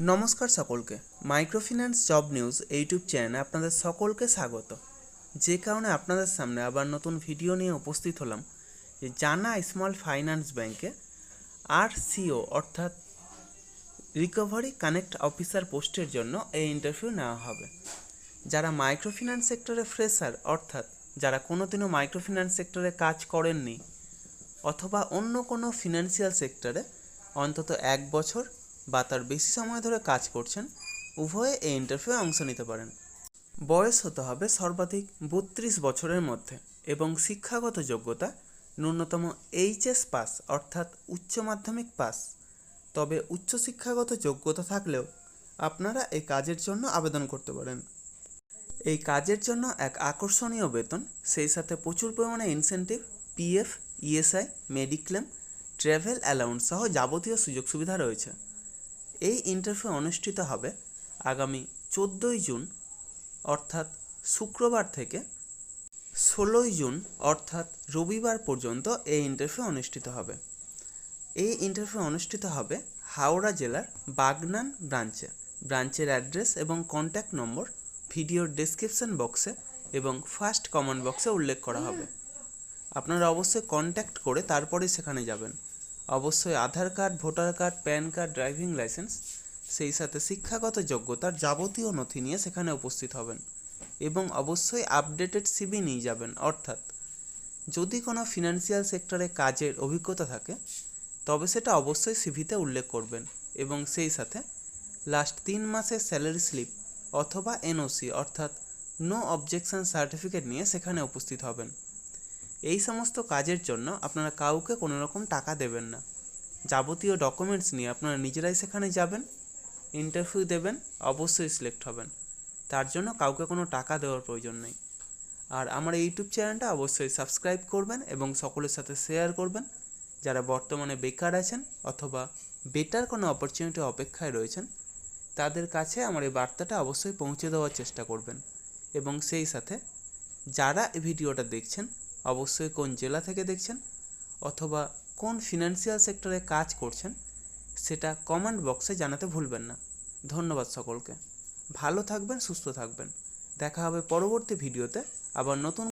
নমস্কার সকলকে। Microfinance job news YouTube চ্যানেলে আপনাদের সকলকে স্বাগত। যে কারণে আপনাদের সামনে আবার নতুন ভিডিও নিয়ে উপস্থিত হলাম যে জানা স্মল ফাইন্যান্স ব্যাংকে RCO অর্থাৎ রিকভারি কানেক্ট অফিসার পোস্টের জন্য এই ইন্টারভিউ নেওয়া হবে। যারা মাইক্রোফিন্যান্স সেক্টরে ফ্রেশার অর্থাৎ যারা কোনোদিনও মাইক্রোফিন্যান্স সেক্টরে কাজ করেননি অথবা অন্য কোনো ফিনান্সিয়াল সেক্টরে অন্তত 1 বছর বা তার বেশি সময় ধরে কাজ করছেন, উভয়ে এই ইন্টারভিউয়ে অংশ নিতে পারেন। বয়স হতে হবে সর্বাধিক 32 বছরের মধ্যে এবং শিক্ষাগত যোগ্যতা ন্যূনতম HS পাস অর্থাৎ উচ্চ মাধ্যমিক পাস। তবে উচ্চশিক্ষাগত যোগ্যতা থাকলেও আপনারা এই কাজের জন্য আবেদন করতে পারেন। এই কাজের জন্য এক আকর্ষণীয় বেতন, সেই সাথে প্রচুর পরিমাণে incentive, PF, ESI, mediclaim, travel allowance সহ যাবতীয় সুযোগ সুবিধা রয়েছে। এই ইন্টারভিউ অনুষ্ঠিত হবে আগামী 14ই জুন অর্থাৎ শুক্রবার থেকে 16ই জুন অর্থাৎ রবিবার পর্যন্ত এই ইন্টারভিউ অনুষ্ঠিত হবে। এই ইন্টারভিউ অনুষ্ঠিত হবে হাওড়া জেলার বাগনান ব্রাঞ্চের অ্যাড্রেস এবং কন্ট্যাক্ট নম্বর ভিডিওর ডেসক্রিপশন বক্সে এবং ফার্স্ট কমেন্ট বক্সে উল্লেখ করা হবে। আপনারা অবশ্যই কন্ট্যাক্ট করে তারপরেই সেখানে যাবেন। অবশ্যই Aadhaar card, voter card, PAN card, driving licence, সেই সাথে শিক্ষাগত যোগ্যতার যাবতীয় নথি নিয়ে সেখানে উপস্থিত হবেন এবং অবশ্যই আপডেটেড CV নিয়ে যাবেন। অর্থাৎ যদি কোনো ফিনান্সিয়াল সেক্টরে কাজের অভিজ্ঞতা থাকে তবে সেটা অবশ্যই CVতে উল্লেখ করবেন এবং সেই সাথে লাস্ট 3 মাসের স্যালারি স্লিপ অথবা NOC অর্থাৎ নো অবজেকশন সার্টিফিকেট নিয়ে সেখানে উপস্থিত হবেন। এই সমস্ত কাজের জন্য আপনারা কাউকে কোনো রকম টাকা দেবেন না। যাবতীয় ডকুমেন্টস নিয়ে আপনারা নিজেরাই সেখানে যাবেন, ইন্টারভিউ দেবেন, অবশ্যই সিলেক্ট হবেন। তার জন্য কাউকে কোনো টাকা দেওয়ার প্রয়োজন নেই। আর আমার ইউটিউব চ্যানেলটা অবশ্যই সাবস্ক্রাইব করবেন এবং সকলের সাথে শেয়ার করবেন। যারা বর্তমানে বেকার আছেন অথবা বেটার কোনো অপরচুনিটি অপেক্ষায় রয়েছেন তাদের কাছে আমার এই বার্তাটা অবশ্যই পৌঁছে দেওয়ার চেষ্টা করবেন। এবং সেই সাথে যারা এই ভিডিওটা দেখছেন অবশ্যই কোন জেলা থেকে দেখছেন অথবা কোন ফিনান্সিয়াল সেক্টরে কাজ করছেন সেটা কমেন্ট বক্সে জানাতে ভুলবেন না। ধন্যবাদ সকলকে। ভালো থাকবেন, সুস্থ থাকবেন। দেখা হবে পরবর্তী ভিডিওতে আবার নতুন